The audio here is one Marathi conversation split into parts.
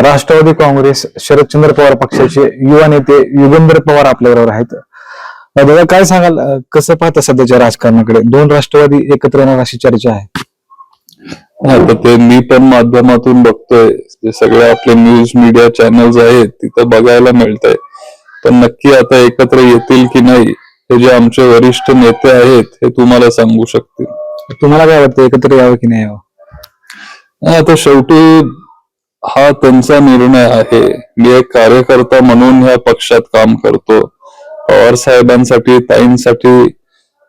राष्ट्रवादी काँग्रेस शरदचंद्र पवार पक्षाचे युवा नेते युगेंद्र पवार आपल्याबरोबर आहेत. दादा काय सांगाल, कसं पाहता सध्याच्या राजकारणाकडे? दोन राष्ट्रवादी एकत्र येणार अशी चर्चा आहे. आता ते मी पण माध्यमातून बघतोय, जे सगळे आपले न्यूज मीडिया चॅनल्स आहेत तिथं बघायला मिळतंय. पण नक्की आता एकत्र येतील की नाही हे जे आमचे वरिष्ठ नेते आहेत हे तुम्हाला सांगू शकतील. तुम्हाला काय वाटतं, एकत्र यावं की नाही यावं? आता शेवटी हा त्यांचा निर्णय आहे. मी एक कार्यकर्ता म्हणून ह्या पक्षात काम करतो. पवार साहेबांसाठी, ताईंसाठी,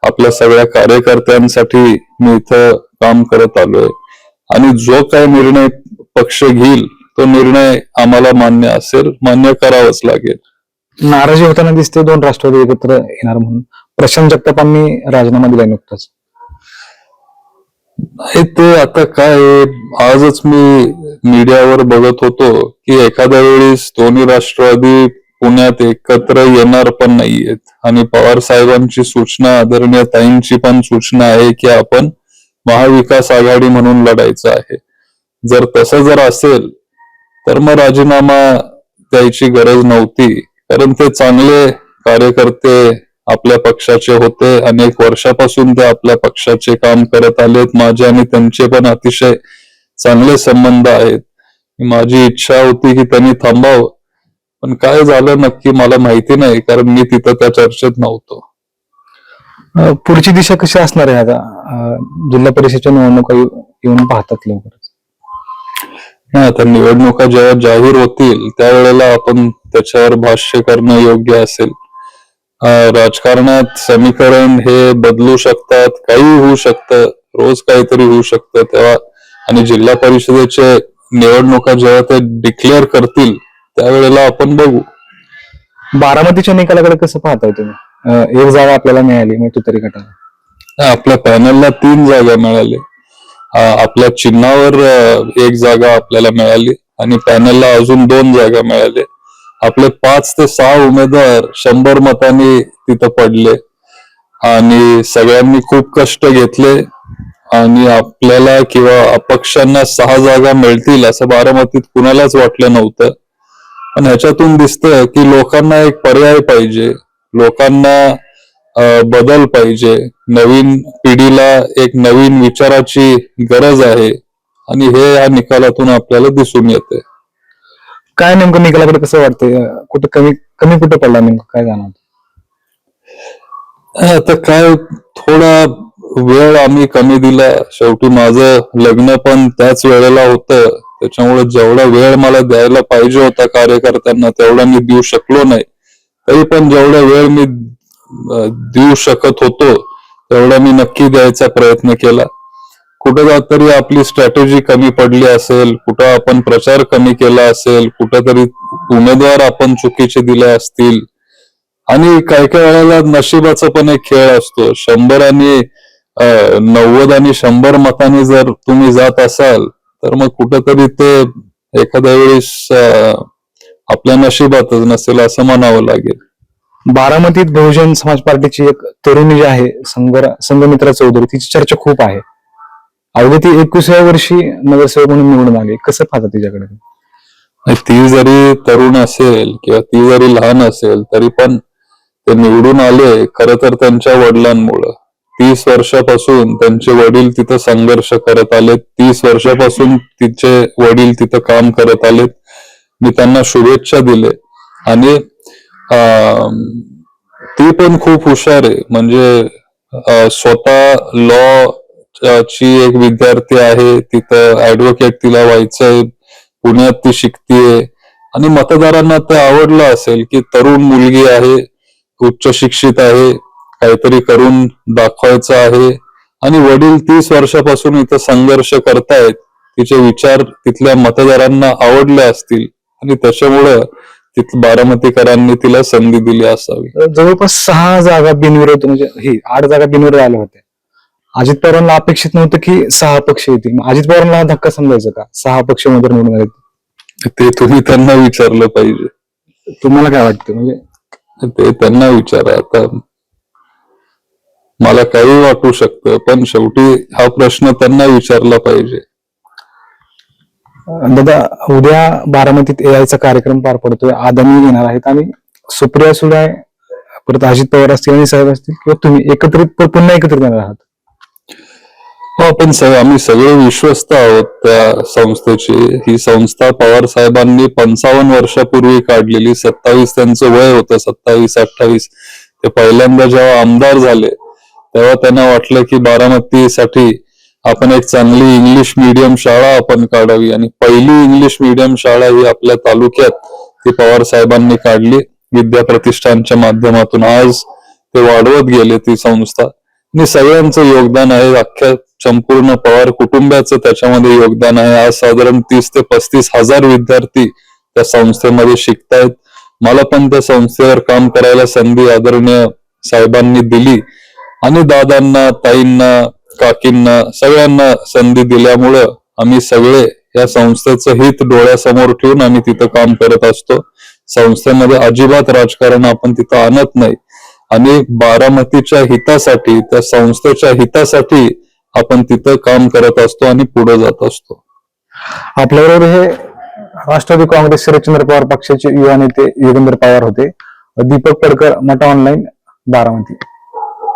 आपल्या सगळ्या कार्यकर्त्यांसाठी मी इथं काम करत आलोय आणि जो काय निर्णय पक्ष घेईल तो निर्णय आम्हाला मान्य असेल, मान्य करावंच लागेल. नाराजी होताना दिसते दोन राष्ट्रवादी एकत्र येणार म्हणून. प्रशांत जगतापांनी राजीनामा दिलाय नुकताच. ते आता काय, आजच मी मीडियावर बघत होतो की एखाद्या वेळेस दोन्ही राष्ट्रवादी पुण्यात एकत्र येणार पण नाहीयेत आणि पवार साहेबांची सूचना, आदरणीय ताईंची पण सूचना आहे की आपण महाविकास आघाडी म्हणून लढायचं आहे. जर तसं जर असेल तर मग राजीनामा द्यायची गरज नव्हती, कारण ते चांगले कार्यकर्ते आपल्या पक्षाचे होते. अनेक वर्षापासून ते आपल्या पक्षाचे काम करत आलेत. माझे आणि त्यांचे पण अतिशय चांगले संबंध आहेत. माझी इच्छा होती की त्यांनी थांबावं, पण काय झालं नक्की मला माहिती नाही, कारण मी तिथं त्या चर्चेत नव्हतो. पुढची दिशा कशी असणार आहे आता? जिल्हा परिषदेच्या निवडणुका येऊन पाहतात लवकरच. आता निवडणुका जेव्हा जाहीर होतील त्यावेळेला आपण त्याच्यावर भाष्य करणं योग्य असेल. राजकारणात समीकरण हे बदलू शकतात, काही होऊ शकतं, रोज काहीतरी होऊ शकतं. तेव्हा आणि जिल्हा परिषदेचे निवडणुका जेव्हा ते डिक्लेअर करतील त्यावेळेला आपण बघू. बारामतीच्या निकालाकडे कसं पाहताय तुम्ही? एक जागा आपल्याला मिळाली मग तुतारी गटाला. आपल्या पॅनलला 3 जागा मिळाल्या. आपल्या चिन्हावर 1 जागा आपल्याला मिळाली आणि पॅनलला अजून 2 जागा मिळाल्या. आपले 5 ते 6 उमेदवार 100 मतांनी तिथं पडले आणि सगळ्यांनी खूप कष्ट घेतले आणि आपल्याला किंवा अपक्षांना 6 जागा मिळतील असं बारामतीत कुणालाच वाटलं नव्हतं. पण ह्याच्यातून दिसतं की लोकांना एक पर्याय पाहिजे, लोकांना बदल पाहिजे, नवीन पिढीला एक नवीन विचाराची गरज आहे आणि हे या निकालातून आपल्याला दिसून येते. काय नेमकं निकालाकडे कसं वाटतंय? कुठं कमी कमी कुठं पडला नेमकं, काय जाणार? आता काय, थोडा वेळ आम्ही कमी दिला. शेवटी माझं लग्न पण त्याच वेळेला होतं, त्याच्यामुळे जेवढा वेळ मला द्यायला पाहिजे होता कार्यकर्त्यांना तेवढा मी देऊ शकलो नाही. तरी पण जेवढा वेळ मी देऊ शकत होतो तेवढा मी नक्की द्यायचा प्रयत्न केला. कुठं तरी आपली स्ट्रॅटेजी कमी पडली असेल, कुठं आपण प्रचार कमी केला असेल, कुठंतरी उमेदवार आपण चुकीचे दिले असतील. आणि काही काही वेळेला नशिबाचा पण एक खेळ असतो. 100 आणि 90 आणि 100 मतांनी जर तुम्ही जात असाल तर मग कुठंतरी ते एखाद्या वेळेस आपल्या नशिबातच नसेल असं म्हणावं लागेल. बारामतीत बहुजन समाज पार्टीची एक तरुणी जी आहे संघमित्रा चौधरी, तिची चर्चा खूप आहे. अवघी ती 21व्या वर्षी नगरसेवक म्हणून निवडून आली. कसं पाहता तिच्याकडे? ती जरी तरुण असेल किंवा ती जरी लहान असेल तरी पण ते निवडून आले खरं तर त्यांच्या वडिलांमुळं. 30 वर्षापासून त्यांचे वडील तिथं संघर्ष करत आलेत. 30 वर्षापासून तिचे वडील तिथं काम करत आलेत. मी त्यांना शुभेच्छा दिले आणि ती पण खूप हुशार आहे. म्हणजे स्वतः लॉ ची एक विद्यार्थी आहे, तिथं ऍडव्होकेट तिला व्हायचंय, पुण्यात ती शिकतीये आणि मतदारांना ते आवडलं असेल की तरुण मुलगी आहे, उच्च शिक्षित आहे, काहीतरी करून दाखवायचं आहे आणि वडील 30 वर्षापासून इथं संघर्ष करतायत. तिचे विचार तिथल्या मतदारांना आवडले असतील आणि त्याच्यामुळं बारामतीकरांनी तिला संधी दिली असावी. जवळपास 6 जागा बिनविरोध, म्हणजे 8 जागा बिनविरोध आल्या होत्या. अजित पवारांना अपेक्षित नव्हतं की 6 पक्ष येतील. अजित पवारांना धक्का समजायचं का 6 पक्ष मध्ये निवडून आले? ते तुम्ही त्यांना विचारलं पाहिजे. तुम्हाला काय वाटतं? म्हणजे ते त्यांना विचारा. आता मला काही वाटू शकतं पण शेवटी हा प्रश्न त्यांना विचारला पाहिजे. दादा, उद्या बारामतीत एआयचा कार्यक्रम पार पडतोय. अदानी येणार आहेत आणि सुप्रिया सुळे, परत अजित पवार असतील आणि साहेब असतील किंवा तुम्ही एकत्रित पुन्हा एकत्रित येणार आहात. हो, आपण आम्ही सगळे विश्वस्त आहोत त्या संस्थेची. ही संस्था पवार साहेबांनी 55 वर्षापूर्वी काढलेली. 27 त्यांचं वय होतं, 27-28. ते पहिल्यांदा जेव्हा आमदार झाले तेव्हा त्यांना वाटलं की बारामतीसाठी आपण एक चांगली इंग्लिश मीडियम शाळा आपण काढावी, आणि पहिली इंग्लिश मीडियम शाळा ही आपल्या तालुक्यात ती पवार साहेबांनी काढली विद्या प्रतिष्ठानच्या माध्यमातून. आज ते वाढवत गेले ती संस्था, आणि सगळ्यांचं योगदान आहे. अख्ख्या संपूर्ण पवार कुटुंबाचं त्याच्यामध्ये योगदान आहे. आज साधारण 30 ते 35 हजार विद्यार्थी त्या संस्थेमध्ये शिकतायत. मला पण त्या संस्थेवर काम करायला संधी आदरणीय साहेबांनी दिली, आणि दादांना, ताईंना, काकींना सगळ्यांना संधी दिल्यामुळं आम्ही सगळे या संस्थेचं हित डोळ्यासमोर ठेवून आम्ही तिथं काम करत असतो. संस्थेमध्ये अजिबात राजकारण आपण तिथं आणत नाही, आणि बारामतीच्या हितासाठी, त्या संस्थेच्या हितासाठी आपण तिथं काम करत असतो आणि पुढे जात असतो. आपल्याबरोबर हे राष्ट्रवादी काँग्रेस शरदचंद्र पवार पक्षाचे युवा नेते योगेंद्र पवार होते. दीपक पडकर, मटा ऑनलाईन, बारामती.